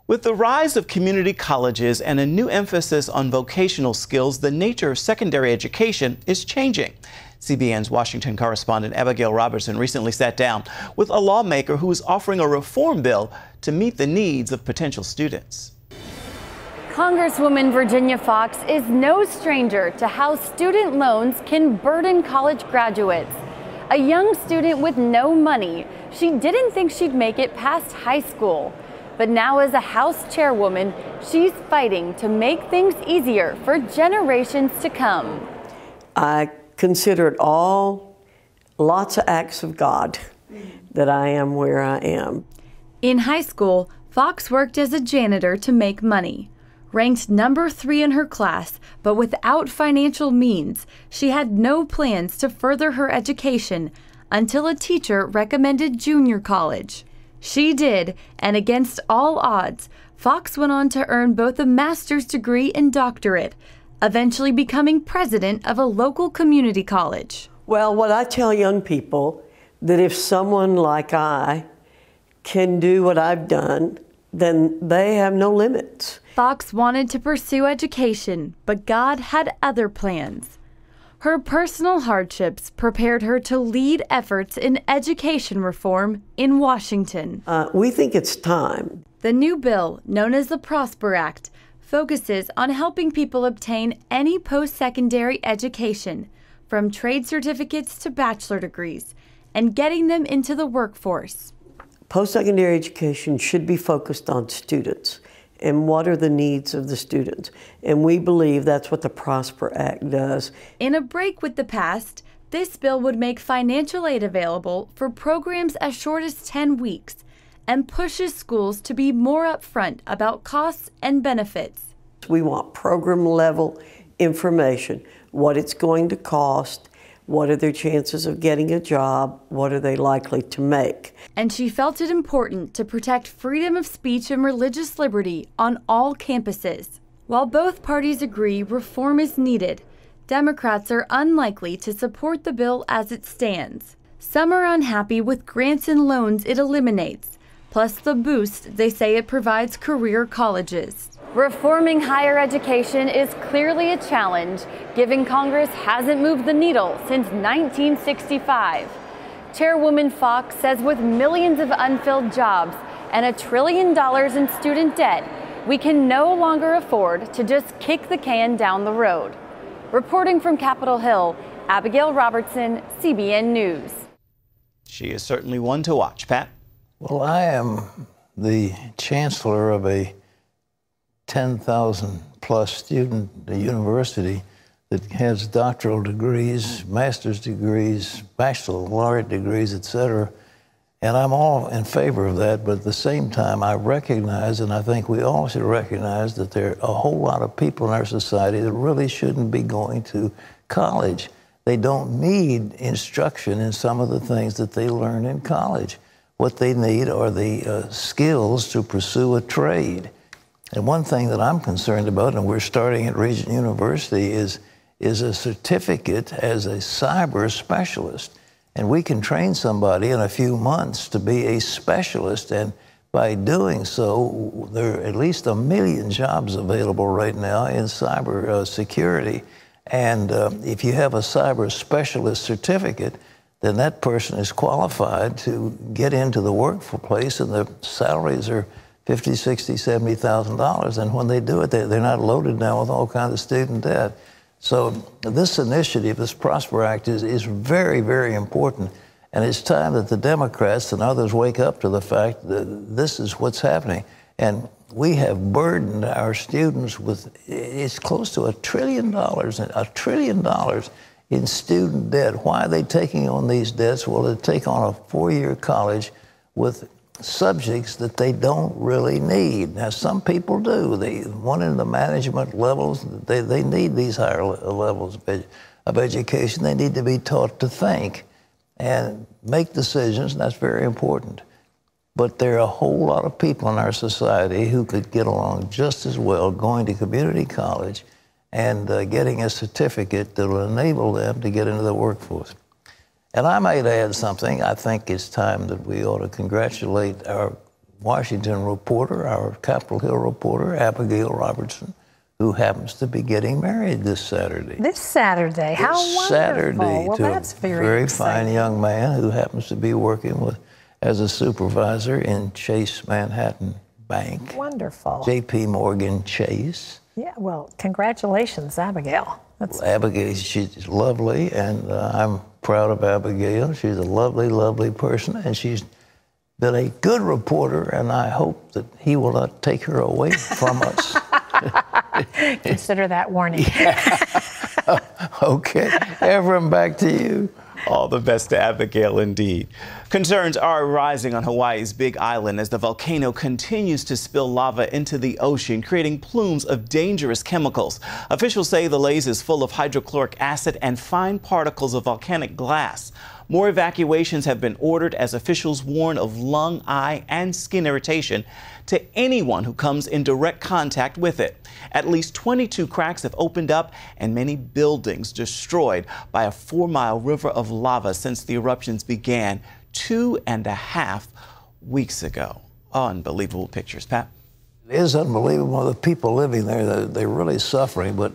With the rise of community colleges and a new emphasis on vocational skills, the nature of secondary education is changing. CBN's Washington correspondent Abigail Robertson recently sat down with a lawmaker who is offering a reform bill to meet the needs of potential students. Congresswoman Virginia Foxx is no stranger to how student loans can burden college graduates. A young student with no money, she didn't think she'd make it past high school. But now as a House chairwoman, she's fighting to make things easier for generations to come. I consider it all lots of acts of God that I am where I am. In high school, Foxx worked as a janitor to make money. Ranked number 3 in her class, but without financial means, she had no plans to further her education until a teacher recommended junior college. She did, and against all odds, Foxx went on to earn both a master's degree and doctorate, eventually becoming president of a local community college. Well, what I tell young people, that if someone like I can do what I've done, then they have no limits. Foxx wanted to pursue education, but God had other plans. Her personal hardships prepared her to lead efforts in education reform in Washington. We think it's time. The new bill, known as the Prosper Act, focuses on helping people obtain any post-secondary education, from trade certificates to bachelor degrees, and getting them into the workforce. Post-secondary education should be focused on students and what are the needs of the students. And we believe that's what the Prosper Act does. In a break with the past, this bill would make financial aid available for programs as short as 10 weeks and pushes schools to be more upfront about costs and benefits. We want program level information, what it's going to cost, what are their chances of getting a job, what are they likely to make. And she felt it important to protect freedom of speech and religious liberty on all campuses. While both parties agree reform is needed, Democrats are unlikely to support the bill as it stands. Some are unhappy with grants and loans it eliminates, plus the boost they say it provides career colleges. Reforming higher education is clearly a challenge, given Congress hasn't moved the needle since 1965. Chairwoman Foxx says with millions of unfilled jobs and $1 trillion in student debt, we can no longer afford to just kick the can down the road. Reporting from Capitol Hill, Abigail Robertson, CBN News. She is certainly one to watch. Pat? Well, I am the chancellor of a 10,000 plus student university that has doctoral degrees, master's degrees, baccalaureate degrees, etc. And I'm all in favor of that, but at the same time I recognize, and I think we all should recognize, that there are a whole lot of people in our society that really shouldn't be going to college. They don't need instruction in some of the things that they learn in college. What they need are the skills to pursue a trade. And one thing that I'm concerned about, and we're starting at Regent University, is a certificate as a cyber specialist. And we can train somebody in a few months to be a specialist. And by doing so, there are at least 1 million jobs available right now in cyber security. And if you have a cyber specialist certificate, then that person is qualified to get into the workplace, and the salaries are $50,000, $60,000, $70,000, and when they do it, they're not loaded now with all kinds of student debt. So this initiative, this Prosper Act, is very, very important, and it's time that the Democrats and others wake up to the fact that this is what's happening. And we have burdened our students with, it's close to $1 trillion, $1 trillion in student debt. Why are they taking on these debts? Well, they take on a 4-year college with subjects that they don't really need. Now, some people do. They want in the management levels, they need these higher levels of education. They need to be taught to think and make decisions, and that's very important. But there are a whole lot of people in our society who could get along just as well going to community college and getting a certificate that will enable them to get into the workforce. And I might add something. I think it's time that we ought to congratulate our Washington reporter, our Capitol Hill reporter, Abigail Robertson, who happens to be getting married this Saturday. This Saturday? How wonderful. Saturday well, to that's very exciting. fine young man who happens to be working as a supervisor in Chase Manhattan Bank. Wonderful. J.P. Morgan Chase. Yeah, well, congratulations, Abigail. Abigail, she's lovely, and I'm proud of Abigail. She's a lovely, lovely person, and she's been a good reporter, and I hope that he will not take her away from us. Consider that warning. Okay. Ephraim, back to you. All the best to Abigail, indeed. Concerns are rising on Hawaii's Big Island as the volcano continues to spill lava into the ocean, creating plumes of dangerous chemicals. Officials say the laze is full of hydrochloric acid and fine particles of volcanic glass. More evacuations have been ordered as officials warn of lung, eye, and skin irritation to anyone who comes in direct contact with it. At least 22 cracks have opened up and many buildings destroyed by a 4-mile river of lava since the eruptions began 2.5 weeks ago. Unbelievable pictures, Pat. It is unbelievable. The people living there, they're really suffering. But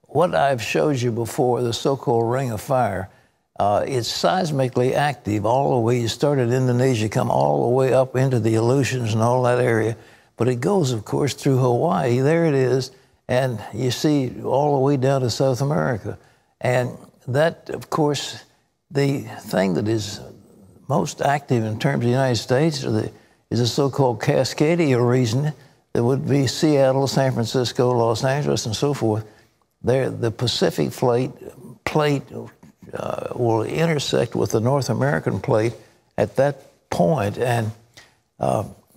what I've showed you before, the so-called Ring of Fire, it's seismically active all the way. You start in Indonesia, come all the way up into the Aleutians and all that area. But it goes, of course, through Hawaii. There it is. And you see all the way down to South America. And that, of course, the thing that is most active in terms of the United States is the so-called Cascadia region. That would be Seattle, San Francisco, Los Angeles, and so forth. There, the Pacific plate will intersect with the North American plate at that point. And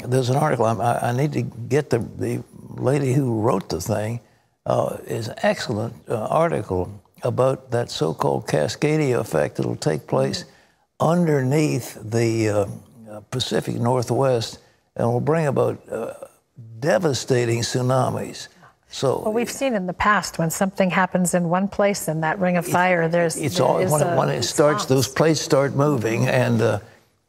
there's an article, I need to get the lady who wrote the thing, is an excellent article about that so-called Cascadia effect that will take place underneath the Pacific Northwest and will bring about devastating tsunamis. So, well, we've seen in the past when something happens in one place in that Ring of Fire, when it starts, those plates start moving, and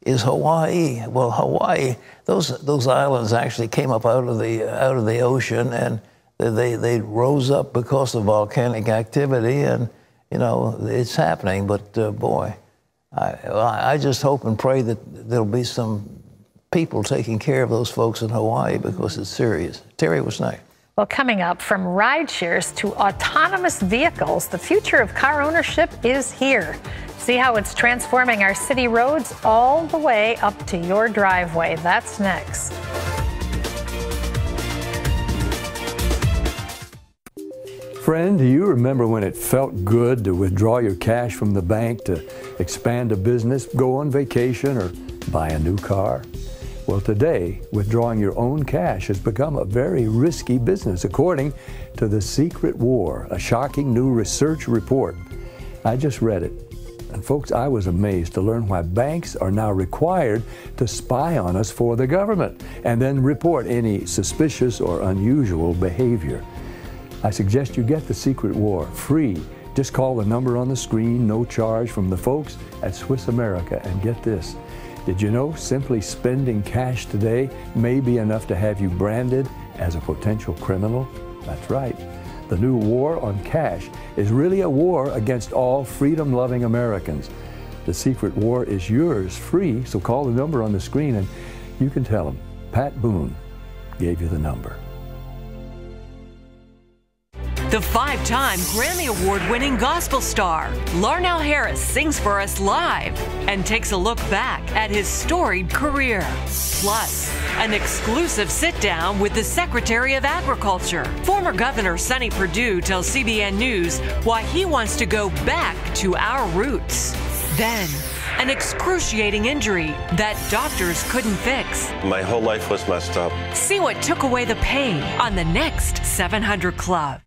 is Hawaii? Well, Hawaii, those islands actually came up out of the ocean, and they rose up because of volcanic activity, and you know it's happening. But boy, I just hope and pray that there'll be some people taking care of those folks in Hawaii because it's serious. Terry, what's next? Well, coming up, from ride shares to autonomous vehicles, the future of car ownership is here. See how it's transforming our city roads all the way up to your driveway. That's next. Friend, do you remember when it felt good to withdraw your cash from the bank to expand a business, go on vacation, or buy a new car? Well, today, withdrawing your own cash has become a very risky business, according to The Secret War, a shocking new research report. I just read it. And folks, I was amazed to learn why banks are now required to spy on us for the government and then report any suspicious or unusual behavior. I suggest you get The Secret War free. Just call the number on the screen, no charge, from the folks at Swiss America, and get this. Did you know simply spending cash today may be enough to have you branded as a potential criminal? That's right. The new war on cash is really a war against all freedom-loving Americans. The Secret War is yours free, so call the number on the screen and you can tell them Pat Boone gave you the number. The 5-time Grammy Award-winning gospel star, Larnell Harris, sings for us live and takes a look back at his storied career. Plus, an exclusive sit-down with the Secretary of Agriculture. Former Governor Sonny Perdue tells CBN News why he wants to go back to our roots. Then, an excruciating injury that doctors couldn't fix. My whole life was messed up. See what took away the pain on the next 700 Club.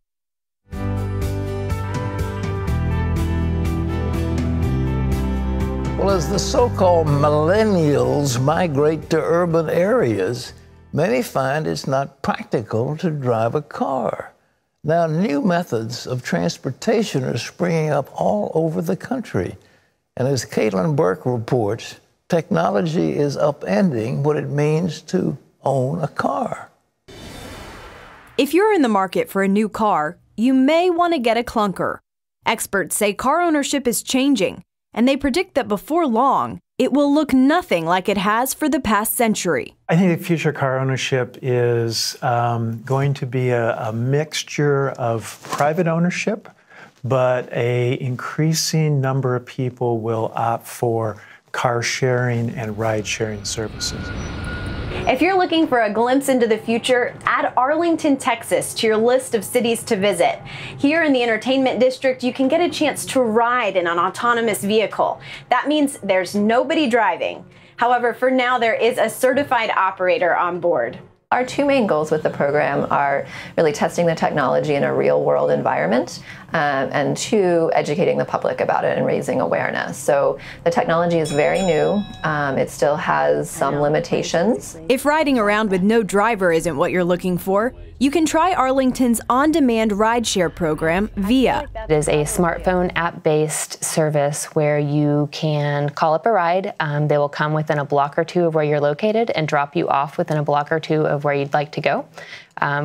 Well, as the so-called millennials migrate to urban areas, many find it's not practical to drive a car. Now, new methods of transportation are springing up all over the country. And as Caitlin Burke reports, technology is upending what it means to own a car. If you're in the market for a new car, you may want to get a clunker. Experts say car ownership is changing, and they predict that before long, it will look nothing like it has for the past century. I think the future car ownership is going to be a mixture of private ownership, but an increasing number of people will opt for car sharing and ride sharing services. If you're looking for a glimpse into the future, add Arlington, Texas to your list of cities to visit. Here in the entertainment district, you can get a chance to ride in an autonomous vehicle. That means there's nobody driving. However, for now, there is a certified operator on board. Our two main goals with the program are really testing the technology in a real-world environment, and two, educating the public about it and raising awareness. So the technology is very new. It still has some limitations. If riding around with no driver isn't what you're looking for, you can try Arlington's on-demand rideshare program, VIA. It is a smartphone app-based service where you can call up a ride. They will come within a block or two of where you're located and drop you off within a block or two of where you'd like to go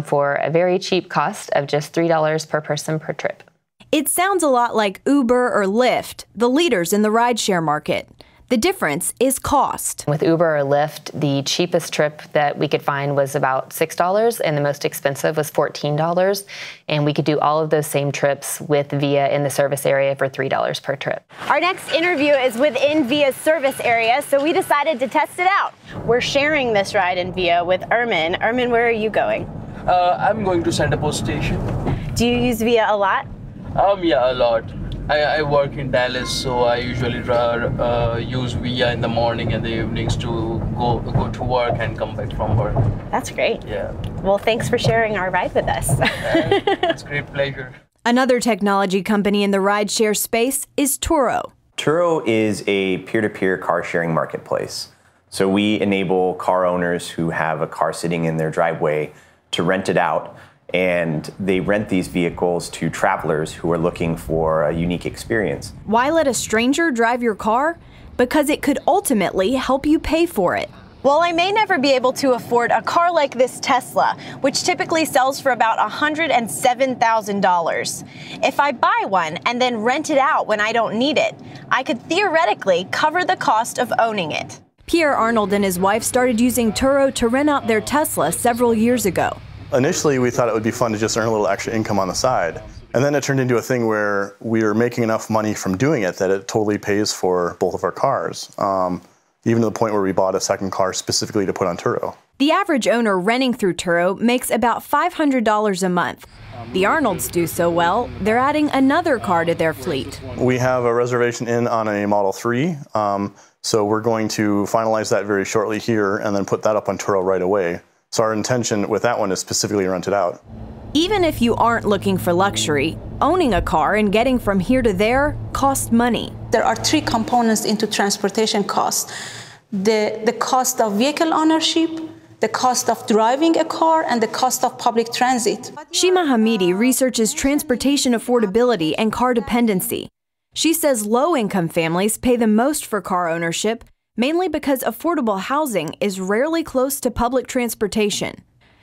for a very cheap cost of just $3 per person per trip. It sounds a lot like Uber or Lyft, the leaders in the rideshare market. The difference is cost. With Uber or Lyft, the cheapest trip that we could find was about $6, and the most expensive was $14. And we could do all of those same trips with VIA in the service area for $3 per trip. Our next interview is within VIA's service area, so we decided to test it out. We're sharing this ride in VIA with Ermin. Ermin, where are you going? I'm going to Center Post Station. Do you use VIA a lot? Yeah, a lot. I work in Dallas, so I usually use VIA in the morning and the evenings to go to work and come back from work. That's great. Yeah. Well, thanks for sharing our ride with us. It's a great pleasure. Another technology company in the rideshare space is Turo. Turo is a peer-to-peer car sharing marketplace. So we enable car owners who have a car sitting in their driveway to rent it out. And they rent these vehicles to travelers who are looking for a unique experience. Why let a stranger drive your car? Because it could ultimately help you pay for it. Well, I may never be able to afford a car like this Tesla, which typically sells for about $107,000. If I buy one and then rent it out when I don't need it, I could theoretically cover the cost of owning it. Pierre Arnold and his wife started using Turo to rent out their Tesla several years ago. Initially, we thought it would be fun to just earn a little extra income on the side. And then it turned into a thing where we were making enough money from doing it that it totally pays for both of our cars, even to the point where we bought a second car specifically to put on Turo. The average owner renting through Turo makes about $500 a month. The Arnolds do so well, they're adding another car to their fleet. We have a reservation in on a Model 3, so we're going to finalize that very shortly here and then put that up on Turo right away. So our intention with that one is specifically to rent it out. Even if you aren't looking for luxury, owning a car and getting from here to there costs money. There are three components into transportation costs. The cost of vehicle ownership, the cost of driving a car, and the cost of public transit. Shima Hamidi researches transportation affordability and car dependency. She says low-income families pay the most for car ownership, mainly because affordable housing is rarely close to public transportation.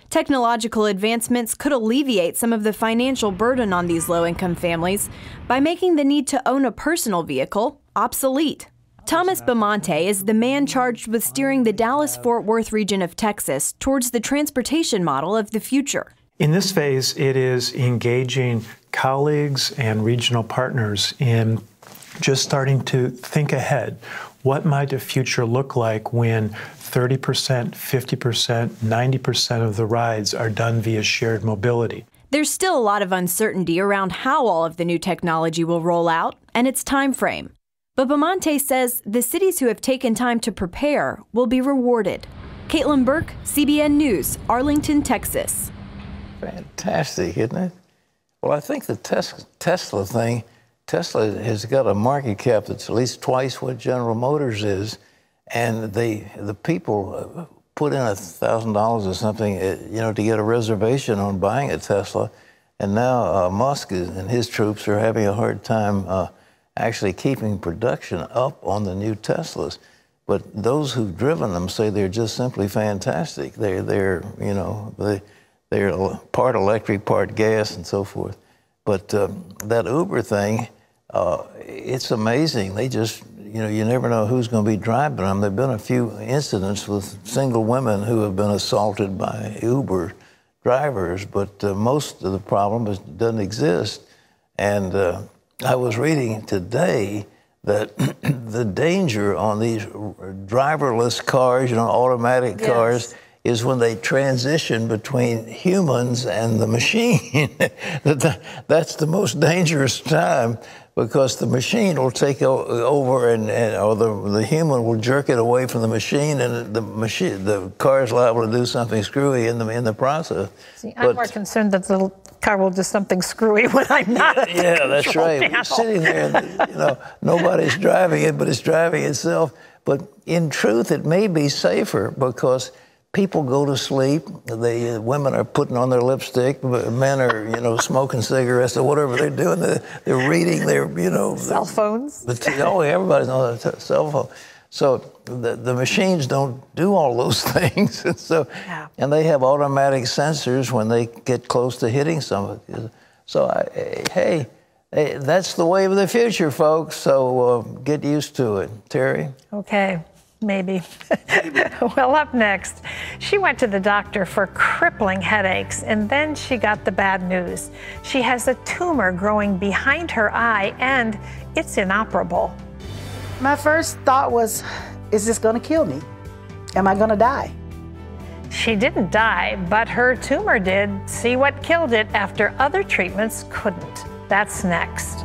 Technological advancements could alleviate some of the financial burden on these low-income families by making the need to own a personal vehicle obsolete. Thomas Bamonte is the man charged with steering the Dallas-Fort Worth region of Texas towards the transportation model of the future. In this phase, it is engaging colleagues and regional partners in just starting to think ahead. What might the future look like when 30%, 50%, 90% of the rides are done via shared mobility? There's still a lot of uncertainty around how all of the new technology will roll out and its time frame. But Bamonte says the cities who have taken time to prepare will be rewarded. Caitlin Burke, CBN News, Arlington, Texas. Fantastic, isn't it? Well, I think the Tesla thing, Tesla has got a market cap that's at least twice what General Motors is, and the people put in $1,000 or something, to get a reservation on buying a Tesla, and now Musk and his troops are having a hard time actually keeping production up on the new Teslas. But those who've driven them say they're just simply fantastic. They're part electric, part gas, and so forth. But that Uber thing, it's amazing. They just, you never know who's going to be driving them. There've been a few incidents with single women who have been assaulted by Uber drivers, but most of the problem doesn't exist. And I was reading today that the danger on these driverless cars, automatic cars, is when they transition between humans and the machine. That's the most dangerous time, because the machine will take over or the human will jerk it away from the machine, and the car is liable to do something screwy in the process. See, I'm more concerned that the car will do something screwy when I'm not. Yeah, that's right. We're sitting there, nobody's driving it, but it's driving itself. But in truth, it may be safer, because people go to sleep. Women are putting on their lipstick. Men are, smoking cigarettes or whatever they're doing. They're reading their, cell phones. Everybody's on a cell phone. So the machines don't do all those things. And they have automatic sensors when they get close to hitting something. So hey, that's the way of the future, folks. So get used to it. Terry? Okay. Maybe. Well, up next, she went to the doctor for crippling headaches, and then she got the bad news. She has a tumor growing behind her eye, and it's inoperable. My first thought was, is this going to kill me? Am I going to die? She didn't die, but her tumor did. See what killed it after other treatments couldn't. That's next.